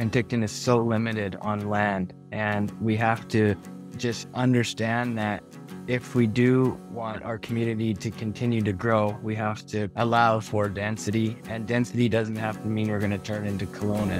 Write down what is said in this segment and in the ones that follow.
Penticton is so limited on land, and we have to just understand that if we do want our community to continue to grow, we have to allow for density, and density doesn't have to mean we're going to turn into Kelowna.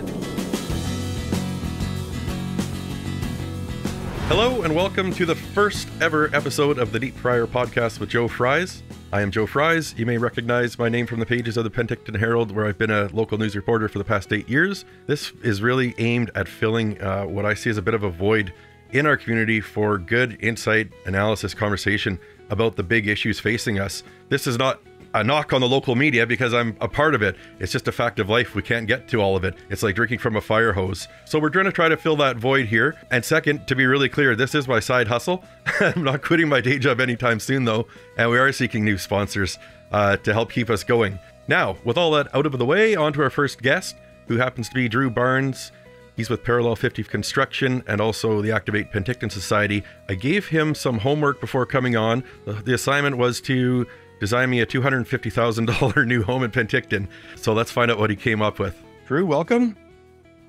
Hello and welcome to the first ever episode of the Deep Fryer podcast with Joe Fries. I am Joe Fries. You may recognize my name from the pages of the Penticton Herald, where I've been a local news reporter for the past 8 years. This is really aimed at filling what I see as a bit of a void in our community for good insight, analysis, conversation about the big issues facing us. This is not a knock on the local media because I'm a part of it. It's just a fact of life. We can't get to all of it. It's like drinking from a fire hose. So we're going to try to fill that void here. And second, to be really clear, this is my side hustle. I'm not quitting my day job anytime soon though. And we are seeking new sponsors to help keep us going. Now, with all that out of the way, on to our first guest, who happens to be Drew Barnes. He's with Parallel 50 Construction and also the Activate Penticton Society. I gave him some homework before coming on. The assignment was to design me a $250,000 new home in Penticton. So let's find out what he came up with. Drew, welcome.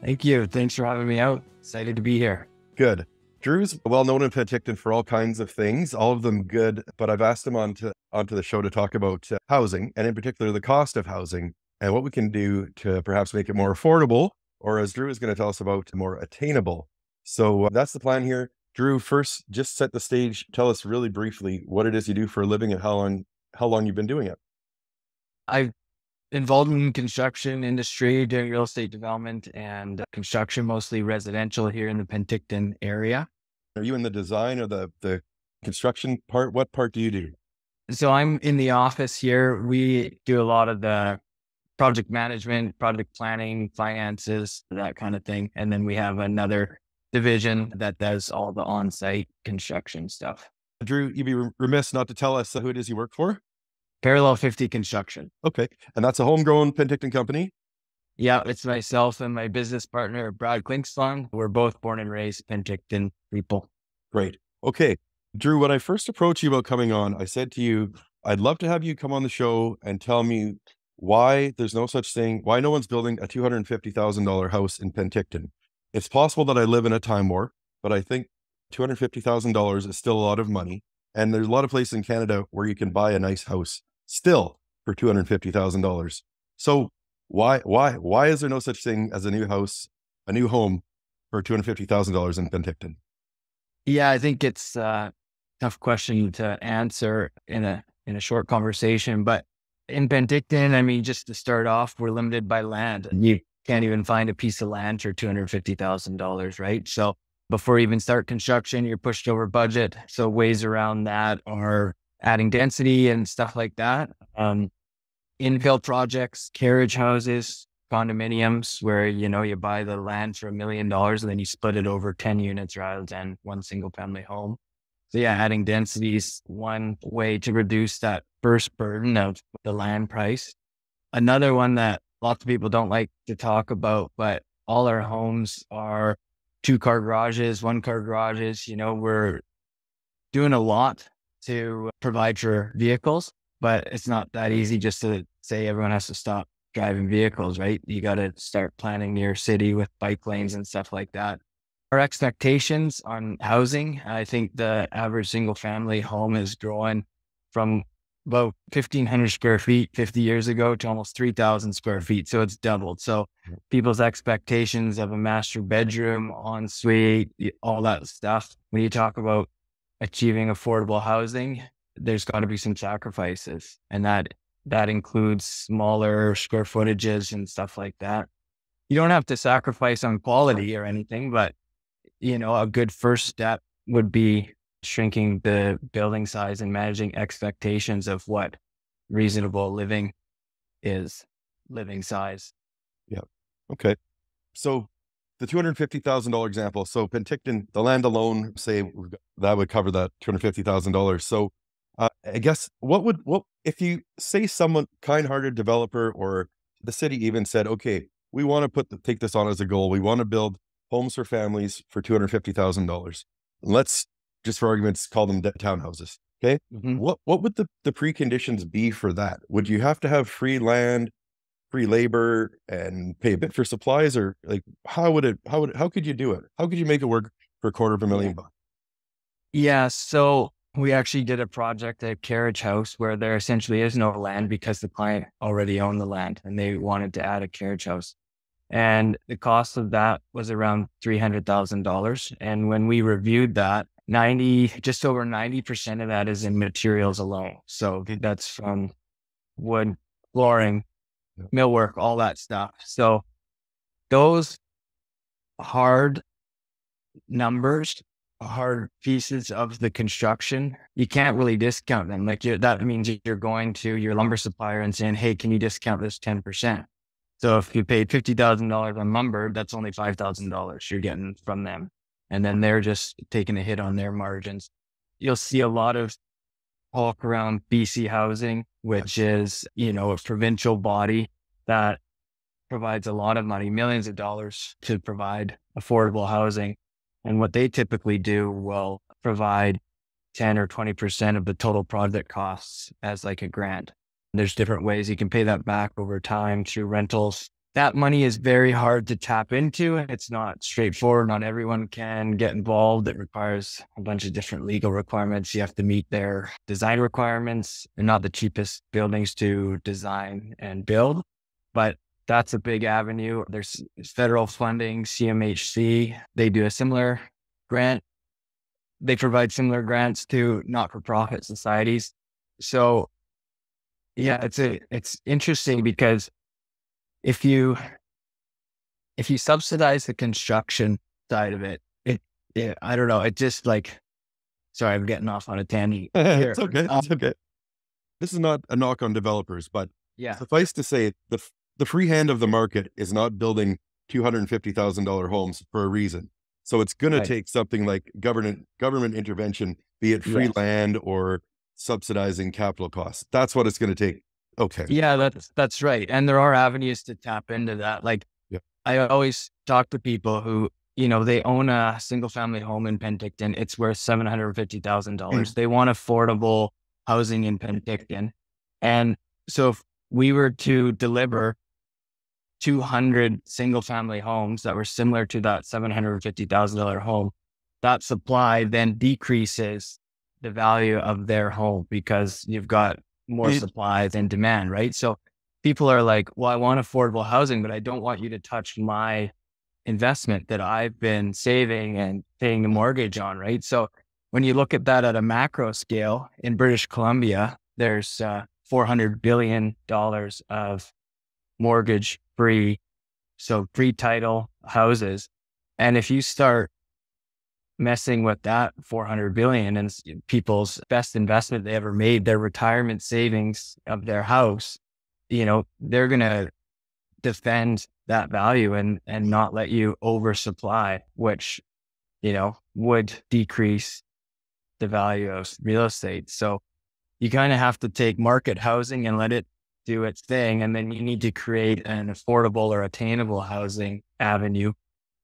Thank you. Thanks for having me out. Excited to be here. Good. Drew's well known in Penticton for all kinds of things, all of them good, but I've asked him onto the show to talk about housing, and in particular the cost of housing and what we can do to perhaps make it more affordable, or as Drew is going to tell us about, more attainable. So that's the plan here. Drew, first, just set the stage. Tell us really briefly what it is you do for a living and how long you've been doing it. I've involved in construction industry, doing real estate development and construction, mostly residential here in the Penticton area. Are you in the design or the construction part? What part do you do? So I'm in the office here. We do a lot of the project management, project planning, finances, that kind of thing. And then we have another division that does all the on-site construction stuff. Drew, you'd be remiss not to tell us who it is you work for. Parallel 50 Construction. Okay. And that's a homegrown Penticton company? Yeah, it's myself and my business partner, Brad Klingston. We're both born and raised Penticton people. Great. Okay. Drew, when I first approached you about coming on, I said to you, I'd love to have you come on the show and tell me why there's no such thing, why no one's building a $250,000 house in Penticton. It's possible that I live in a time warp, but I think $250,000 is still a lot of money. And there's a lot of places in Canada where you can buy a nice house still for $250,000. So why is there no such thing as a new house, a new home for $250,000 in Penticton? Yeah, I think it's a tough question to answer in a short conversation, but in Penticton, I mean, just to start off, we're limited by land. You can't even find a piece of land for $250,000, right? So before you even start construction, you're pushed over budget. So ways around that are adding density and stuff like that. Infill projects, carriage houses, condominiums, where, you buy the land for $1 million and then you split it over 10 units rather than one single family home. So yeah, adding density is one way to reduce that first burden of the land price. Another one that lots of people don't like to talk about, but all our homes are 2-car garages, 1-car garages. We're doing a lot to provide for vehicles, but it's not that easy just to say everyone has to stop driving vehicles, right? You got to start planning your city with bike lanes and stuff like that. Our expectations on housing, I think the average single family home is growing from about 1,500 square feet 50 years ago to almost 3,000 square feet. So it's doubled. So people's expectations of a master bedroom, ensuite, all that stuff. When you talk about achieving affordable housing, there's got to be some sacrifices. And that includes smaller square footages and stuff like that. You don't have to sacrifice on quality or anything, but a good first step would be shrinking the building size and managing expectations of what reasonable living size. Yeah. Okay. So the $250,000 example. So Penticton, the land alone, say that would cover that $250,000. So I guess what if you say someone kind-hearted developer or the city even said, okay, we want to take this on as a goal. We want to build homes for families for $250,000. Let's just for arguments call them townhouses. Okay. Mm-hmm. What would the preconditions be for that? Would you have to have free land? free labor and pay a bit for supplies, or like how could you do it? How could you make it work for $250,000 bucks? Yeah. So we actually did a project at Carriage House where there essentially is no land because the client already owned the land and they wanted to add a carriage house. And the cost of that was around $300,000. And when we reviewed that, just over 90% of that is in materials alone. So that's from wood, flooring, millwork, all that stuff. So those hard numbers, hard pieces of the construction, you can't really discount them. Like that means you're going to your lumber supplier and saying, hey, can you discount this 10%? So if you paid $50,000 on lumber, that's only $5,000 you're getting from them. And then they're just taking a hit on their margins. You'll see a lot of talk around BC Housing, which is, a provincial body that provides a lot of money, millions of dollars to provide affordable housing. And what they typically do will provide 10 or 20% of the total project costs as like a grant. There's different ways you can pay that back over time through rentals. That money is very hard to tap into. It's not straightforward. Not everyone can get involved. It requires a bunch of different legal requirements. You have to meet their design requirements. They're not the cheapest buildings to design and build, but that's a big avenue. There's federal funding, CMHC. They do a similar grant. They provide similar grants to not-for-profit societies. So yeah, it's interesting because if you subsidize the construction side of it, I don't know. It just like, sorry, I'm getting off on a tangent here. It's okay. It's okay. This is not a knock on developers, but Yeah, suffice to say, the free hand of the market is not building $250,000 homes for a reason. So it's going to right. take something like government intervention, be it free Yes. land or subsidizing capital costs. That's what it's going to take. Okay. Yeah, that's right. And there are avenues to tap into that. Like Yeah. I always talk to people who, they own a single family home in Penticton. It's worth $750,000. They want affordable housing in Penticton. And so if we were to deliver 200 single family homes that were similar to that $750,000 home, that supply then decreases the value of their home because you've got more supply than demand, right? So people are like, well, I want affordable housing, but I don't want you to touch my investment that I've been saving and paying the mortgage on, right? So when you look at that at a macro scale, in British Columbia, there's $400 billion of mortgage free, so pre-title houses. And if you start messing with that 400 billion and people's best investment they ever made, their retirement savings of their house, they're going to defend that value and not let you oversupply, which, would decrease the value of real estate. So you kind of have to take market housing and let it do its thing. And then you need to create an affordable or attainable housing avenue,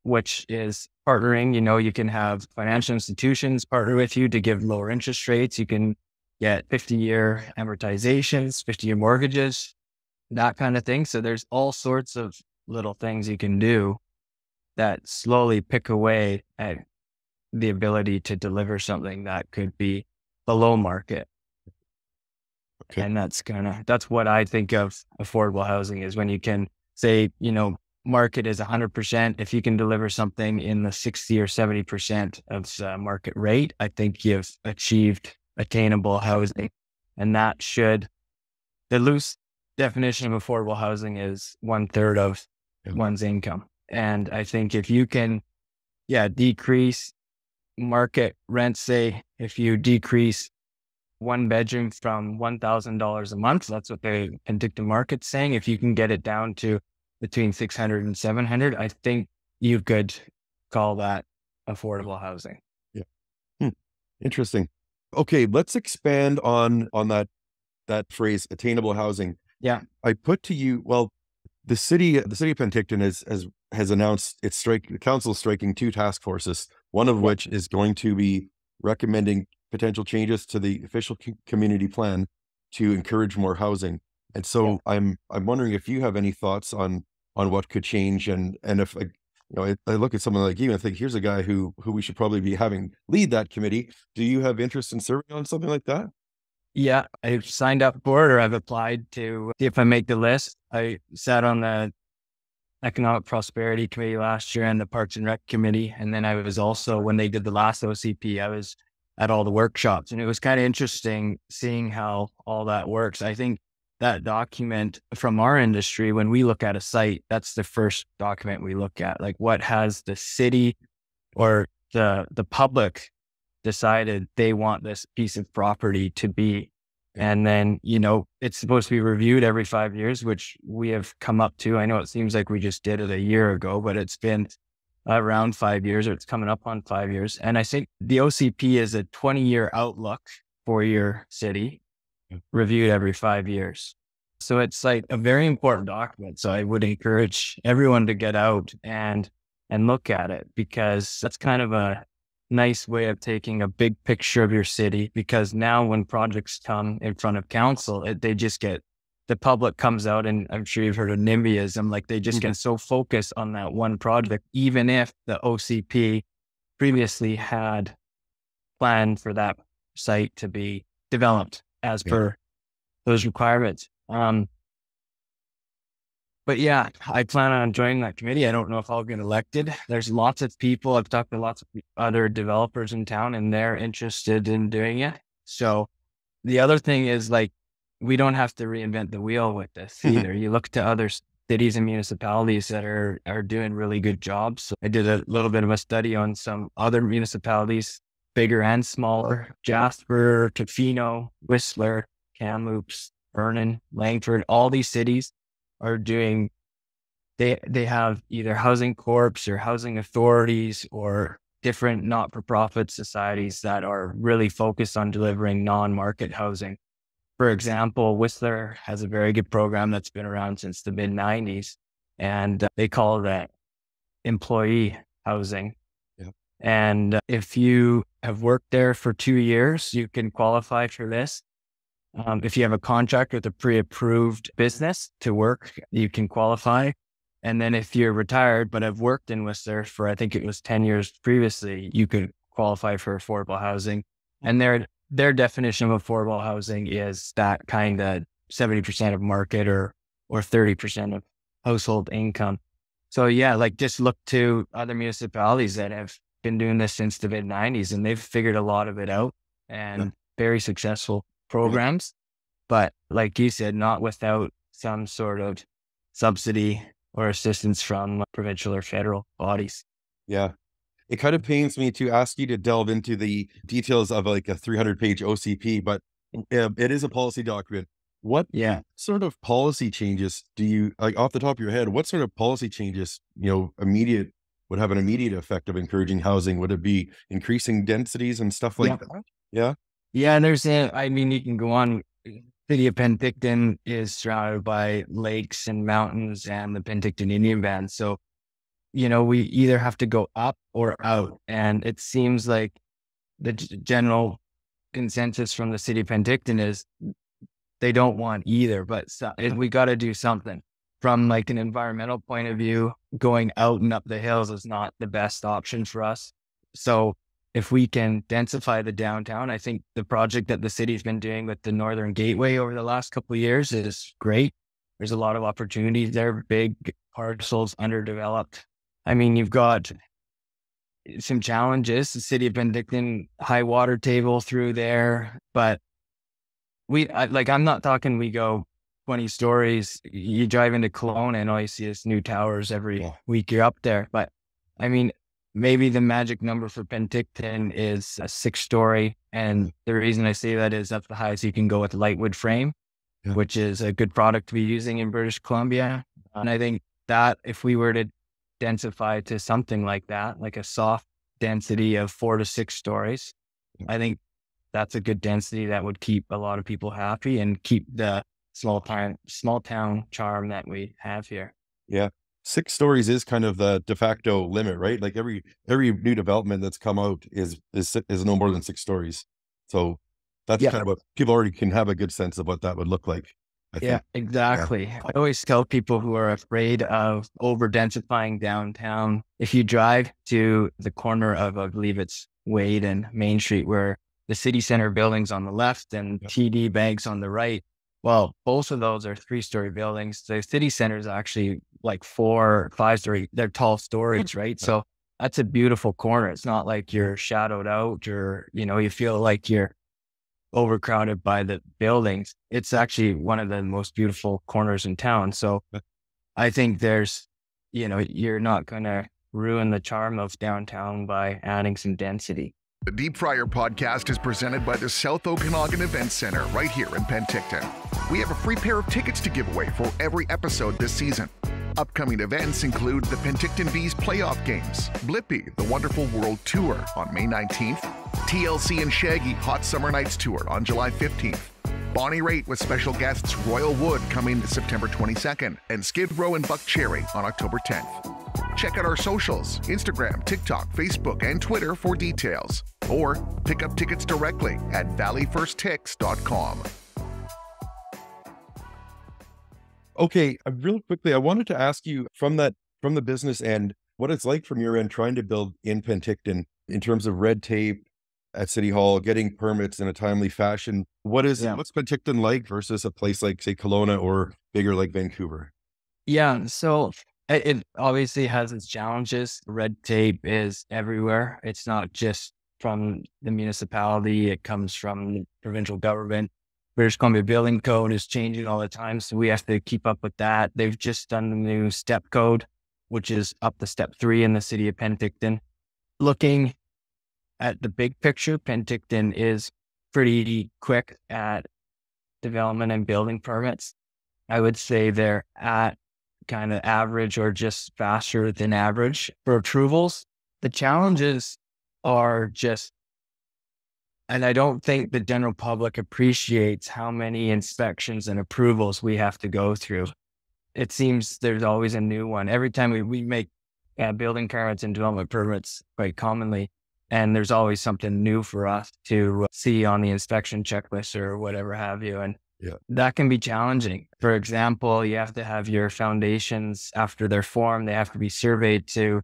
which is partnering. You can have financial institutions partner with you to give lower interest rates. You can get 50-year amortizations, 50-year mortgages, that kind of thing. So there's all sorts of little things you can do that slowly pick away at the ability to deliver something that could be below market. Okay. And that's what I think of affordable housing is when you can say, market is 100%. If you can deliver something in the 60 or 70% of market rate, I think you've achieved attainable housing. And the loose definition of affordable housing is 1/3 of one's income. And I think if you can, decrease market rent, say if you decrease one bedroom from $1,000 a month, that's what the Penticton market's saying. If you can get it down to between 600 and 700, I think you could call that affordable housing. Yeah. Interesting. Okay. Let's expand on that phrase, attainable housing. Yeah. I put to you, well, the city of Penticton has announced the council striking 2 task forces, one of which is going to be recommending potential changes to the official community plan to encourage more housing. And Yeah. so I'm wondering if you have any thoughts on what could change, and if like, I look at someone like you and think, here's a guy who we should probably be having lead that committee. Do you have interest in serving on something like that? Yeah, I've signed up for it or I've applied to see if I make the list. I sat on the Economic Prosperity Committee last year and the Parks and Rec Committee. And then I was also, when they did the last OCP, I was at all the workshops, and it was kind of interesting seeing how all that works. I think that document from our industry, when we look at a site, that's the first document we look at. Like, what has the city or the public decided they want this piece of property to be? And then, it's supposed to be reviewed every 5 years, which we have come up to. I know it seems like we just did it a year ago, but it's been around 5 years, or it's coming up on 5 years. And I think the OCP is a 20-year outlook for your city, reviewed every 5 years. So it's like a very important document. So I would encourage everyone to get out and look at it, because that's kind of a nice way of taking a big picture of your city. Because now when projects come in front of council, the public comes out, and I'm sure you've heard of NIMBYism, like they just get so focused on that one project, even if the OCP previously had planned for that site to be developed as per those requirements. But yeah, I plan on joining that committee. I don't know if I'll get elected. There's lots of people. I've talked to lots of other developers in town, and they're interested in doing it. So the other thing is, like, we don't have to reinvent the wheel with this either. You look to other cities and municipalities that are doing really good jobs. So I did a little bit of a study on some other municipalities, bigger and smaller: Jasper, Tofino, Whistler, Kamloops, Vernon, Langford. All these cities are doing, they have either housing corps or housing authorities or different not-for-profit societies that are really focused on delivering non-market housing. For example, Whistler has a very good program that's been around since the mid-90s, and they call that employee housing. Yeah. And if you have worked there for 2 years, you can qualify for this. If you have a contract with a pre-approved business to work, you can qualify. And then if you're retired but have worked in Whistler for, I think it was 10 years previously, you could qualify for affordable housing. And their definition of affordable housing is that kind of 70% of market or 30% of household income. So yeah, like, just look to other municipalities that have been doing this since the mid-90s, and they've figured a lot of it out, and very successful programs. But like you said, not without some sort of subsidy or assistance from provincial or federal bodies. Yeah. It kind of pains me to ask you to delve into the details of like a 300-page OCP, but it is a policy document. What sort of policy changes do you, like, off the top of your head, what sort of policy changes, would have an immediate effect of encouraging housing? Would it be increasing densities and stuff like that? Yeah. Yeah. And you can go on. City of Penticton is surrounded by lakes and mountains and the Penticton Indian Band. So, we either have to go up or out. And it seems like the general consensus from the city of Penticton is they don't want either, but we got to do something. From like an environmental point of view, going out and up the hills is not the best option for us. So if we can densify the downtown, I think the project that the city's been doing with the Northern Gateway over the last couple of years is great. There's a lot of opportunities there, big parcels, underdeveloped. I mean, you've got some challenges. The city of Penticton, high water table through there, but I'm not talking we go 20 stories. You drive into Kelowna and all you see is new towers every week you're up there. But I mean, maybe the magic number for Penticton is a 6-story. And the reason I say that is that's the highest you can go with lightwood frame, which is a good product to be using in British Columbia. And I think that if we were to densify to something like that, like a soft density of 4 to 6 stories, I think that's a good density that would keep a lot of people happy and keep the small town charm that we have here. Yeah. 6 stories is kind of the de facto limit, right? Like every new development that's come out is no more than 6 stories. So that's kind of what people already can have a good sense of what that would look like. I Yeah, think. Yeah. exactly. I always tell people who are afraid of over densifying downtown, if you drive to the corner of, I believe it's Wade and Main Street, where the city center buildings on the left and Yeah. TD Banks on the right, well, both of those are 3-story buildings. The city center is actually like 4, 5-story. They're tall storage, right? So that's a beautiful corner. It's not like you're shadowed out or, you feel like you're overcrowded by the buildings. It's actually one of the most beautiful corners in town. So I think you're not going to ruin the charm of downtown by adding some density. The Deep Fryer podcast is presented by the South Okanagan Event Center right here in Penticton. We have a free pair of tickets to give away for every episode this season. Upcoming events include the Penticton Bees playoff games, Blippi, the Wonderful World Tour on May 19th, TLC and Shaggy Hot Summer Nights Tour on July 15th, Bonnie Raitt with special guests Royal Wood coming September 22nd, and Skid Row and Buck Cherry on October 10th. Check out our socials, Instagram, TikTok, Facebook, and Twitter for details. Or pick up tickets directly at valleyfirsttix.com. Okay, real quickly, I wanted to ask you from the business end, what it's like from your end trying to build in Penticton in terms of red tape at City Hall, getting permits in a timely fashion. What's Penticton like versus a place like, say, Kelowna or bigger like Vancouver? Yeah, so it obviously has its challenges. Red tape is everywhere. It's not just from the municipality. It comes from the provincial government. British Columbia Building Code is changing all the time, so we have to keep up with that. They've just done the new step code, which is up to step 3 in the city of Penticton. Looking at the big picture, Penticton is pretty quick at development and building permits. I would say they're at kind of average or just faster than average for approvals. The challenges are just, and I don't think the general public appreciates how many inspections and approvals we have to go through. It seems there's always a new one. Every time we make building permits and development permits quite commonly, and there's always something new for us to see on the inspection checklist or whatever have you. And that can be challenging. For example, you have to have your foundations after they're formed. They have to be surveyed to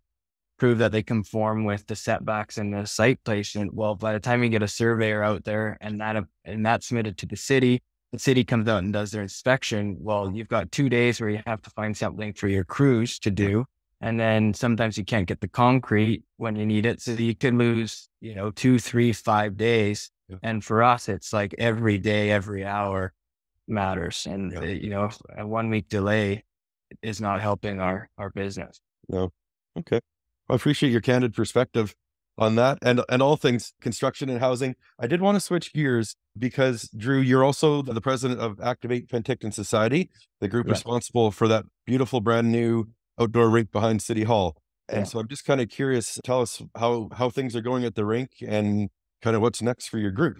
prove that they conform with the setbacks and the site placement. Well, by the time you get a surveyor out there and that's submitted to the city comes out and does their inspection. Well, you've got 2 days where you have to find something for your crews to do. And then sometimes you can't get the concrete when you need it. So you could lose, 2, 3, 5 days. Yeah. And for us, it's like every day, every hour matters. And, a 1 week delay is not helping our business. No. Okay. I appreciate your candid perspective on that and all things construction and housing. I did want to switch gears because, Drew, you're also the president of Activate Penticton Society, the group responsible for that beautiful brand new outdoor rink behind City Hall. And so I'm just kind of curious, tell us how things are going at the rink and kind of what's next for your group.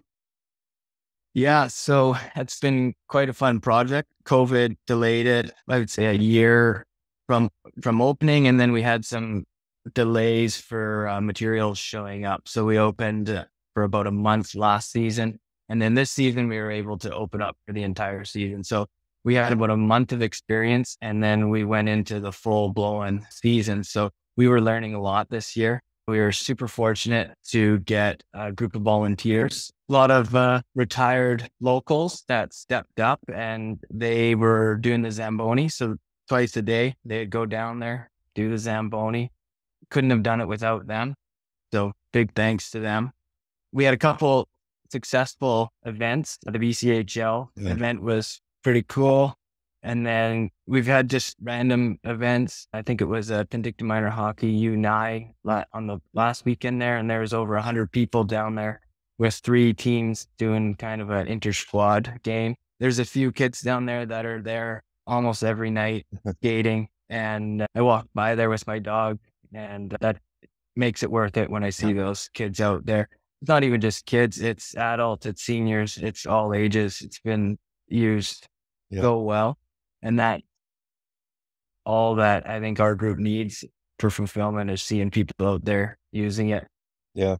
Yeah, so it's been quite a fun project. COVID delayed it, I would say a year from opening, and then we had some delays for materials showing up. So we opened for about a month last season. And then this season, we were able to open up for the entire season. So we had about a month of experience, and then we went into the full blown season. So we were learning a lot this year. We were super fortunate to get a group of volunteers, a lot of retired locals that stepped up, and they were doing the Zamboni. So twice a day, they'd go down there, do the Zamboni. Couldn't have done it without them. So big thanks to them. We had a couple successful events. The BCHL event was pretty cool. And then we've had just random events. I think it was a Penticton Minor Hockey U9 on the last weekend there. And there was over 100 people down there with 3 teams doing kind of an inter-squad game. There's a few kids down there that are there almost every night skating. And I walked by there with my dog. And that makes it worth it when I see those kids out there. It's not even just kids, it's adults, it's seniors, it's all ages. It's been used so well. And all that I think our group needs for fulfillment is seeing people out there using it. Yeah.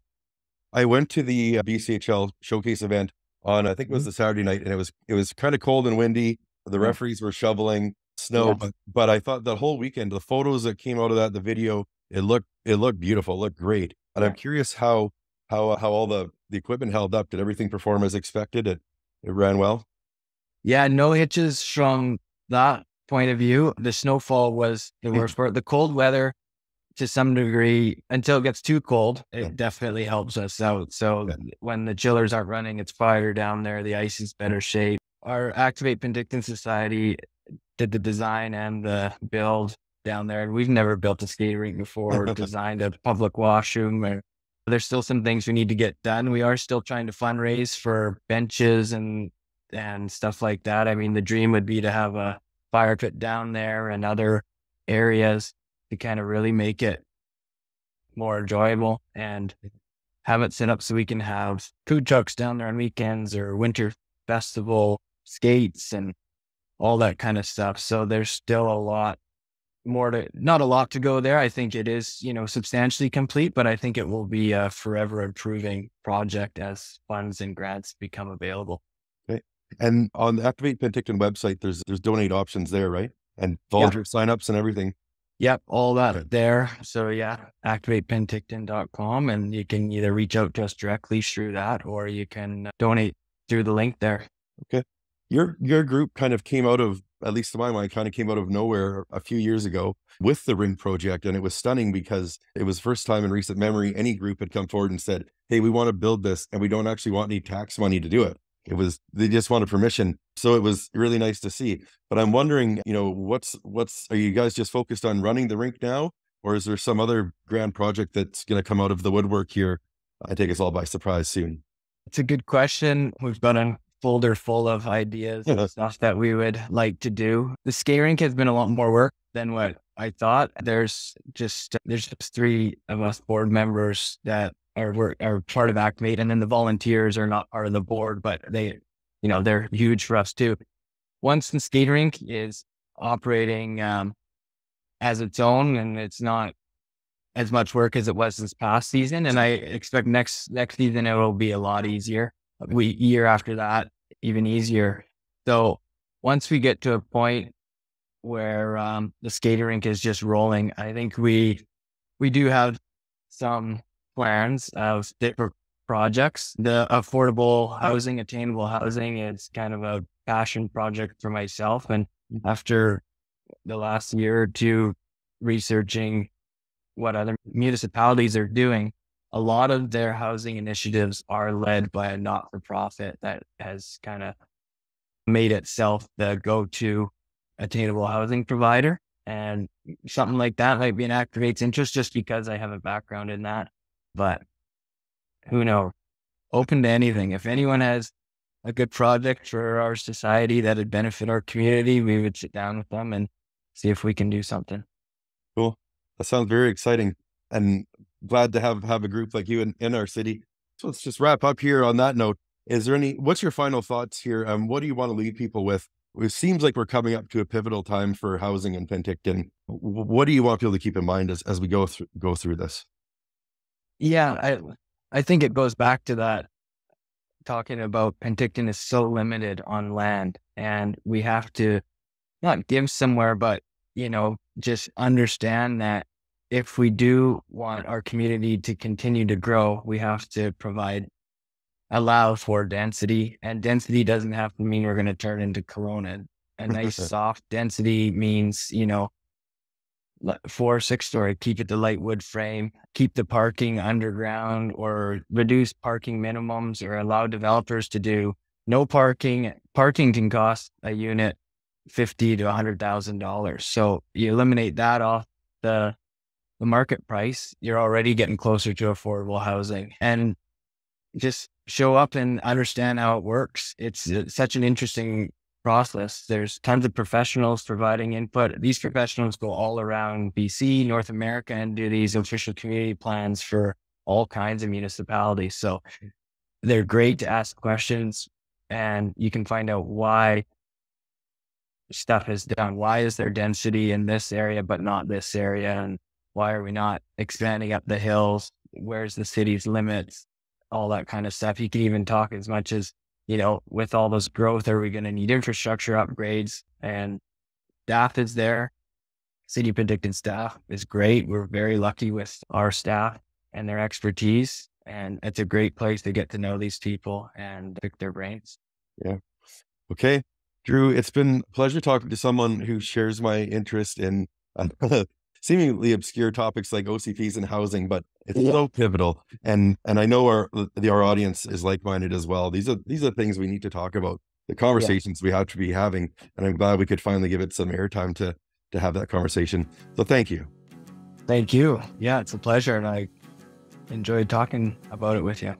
I went to the BCHL showcase event on, I think it was the Saturday night, and it was kind of cold and windy. The Yeah. referees were shoveling snow, Yeah. but I thought that whole weekend, the photos that came out of that, the video, it looked beautiful, it looked great. And I'm Yeah. curious how all the equipment held up. Did everything perform as expected? It ran well. Yeah. No hitches from that point of view. The snowfall was the worst part. The cold weather, to some degree, until it gets too cold, Yeah. it definitely helps us out. So Yeah. when the chillers aren't running, it's quieter down there. The ice is better shape. Our Activate Penticton Society did the design and the build down there. And we've never built a skate rink before, or designed a public washroom. Or there's still some things we need to get done. We are still trying to fundraise for benches and stuff like that. I mean, the dream would be to have a fire pit down there and other areas to kind of really make it more enjoyable and have it set up so we can have food trucks down there on weekends or winter festival skates and all that kind of stuff. So there's still a lot more not a lot to go there. I think it is, substantially complete, but I think it will be a forever improving project as funds and grants become available. Okay. And on the Activate Penticton website, there's donate options there, right? And Yeah. volunteer signups and everything. Yep, all that there. So yeah, activatepenticton.com, and you can either reach out to us directly through that, or you can donate through the link there. Okay. Your group kind of came out of, at least to my mind, kind of came out of nowhere a few years ago with the Rink project. And it was stunning because it was the first time in recent memory any group had come forward and said, hey, we want to build this and we don't actually want any tax money to do it. They just wanted permission. So it was really nice to see. But I'm wondering, are you guys just focused on running the rink now? Or is there some other grand project that's going to come out of the woodwork here and take us all by surprise soon? It's a good question. We've got a folder full of ideas and stuff that we would like to do. The skate rink has been a lot more work than what I thought. There's just 3 of us board members that are part of Activate, and then the volunteers are not part of the board, but they're huge for us too. Once the skate rink is operating as its own, and it's not as much work as it was this past season, and I expect next season it will be a lot easier. Year after that, even easier. So once we get to a point where the skate rink is just rolling, I think we do have some plans of different projects. The affordable housing, attainable housing is kind of a passion project for myself. And after the last year or two researching what other municipalities are doing, a lot of their housing initiatives are led by a not-for-profit that has kind of made itself the go-to attainable housing provider. And something like that might be in Activate's interest just because I have a background in that. But who knows? Open to anything. If anyone has a good project for our society that would benefit our community, we would sit down with them and see if we can do something. Cool. That sounds very exciting, and glad to have a group like you in our city. So let's just wrap up here on that note. What's your final thoughts here? What do you want to leave people with? It seems like we're coming up to a pivotal time for housing in Penticton. What do you want people to keep in mind as we go through this? Yeah, I think it goes back to that, talking about Penticton is so limited on land, and we have to not give somewhere, but, just understand that if we do want our community to continue to grow, we have to allow for density, and density doesn't have to mean we're going to turn into Kelowna. A nice soft density means, 4 or 6-story, keep it the light wood frame, keep the parking underground, or reduce parking minimums, or allow developers to do no parking. Parking can cost a unit $50,000 to $100,000. So you eliminate that off the market price, you're already getting closer to affordable housing. And just show up and understand how it works. It's such an interesting process. There's tons of professionals providing input. These professionals go all around BC, North America, and do these official community plans for all kinds of municipalities. So they're great to ask questions, and you can find out why stuff is done. Why is there density in this area but not this area? And why are we not expanding up the hills? Where's the city's limits? All that kind of stuff. You can even talk as much as with all this growth, are we going to need infrastructure upgrades? And staff is there. City Penticton staff is great. We're very lucky with our staff and their expertise. And it's a great place to get to know these people and pick their brains. Yeah. Okay. Drew, it's been a pleasure talking to someone who shares my interest in seemingly obscure topics like OCPs and housing, but it's so pivotal. And I know our audience is like-minded as well. These are things we need to talk about, the conversations we have to be having. And I'm glad we could finally give it some airtime to have that conversation. So thank you. Thank you. Yeah, it's a pleasure. And I enjoyed talking about it with you.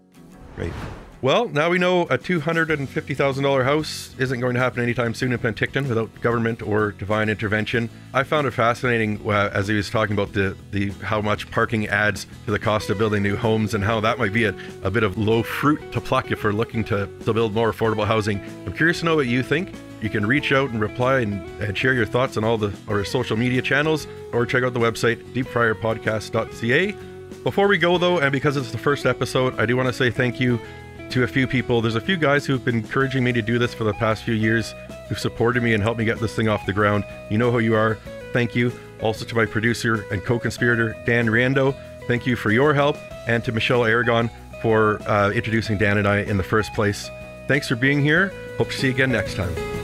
Great. Well, now we know a $250,000 house isn't going to happen anytime soon in Penticton without government or divine intervention. I found it fascinating as he was talking about the how much parking adds to the cost of building new homes and how that might be a bit of low fruit to pluck if we're looking to build more affordable housing. I'm curious to know what you think. You can reach out and reply and share your thoughts on all our social media channels, or check out the website deepfryerpodcast.ca. Before we go though, and because it's the first episode, I do want to say thank you to a few people. There's a few guys who've been encouraging me to do this for the past few years, who've supported me and helped me get this thing off the ground. You know who you are. Thank you. Also to my producer and co-conspirator, Dan Riando. Thank you for your help. And to Michelle Aragon for introducing Dan and I in the first place. Thanks for being here. Hope to see you again next time.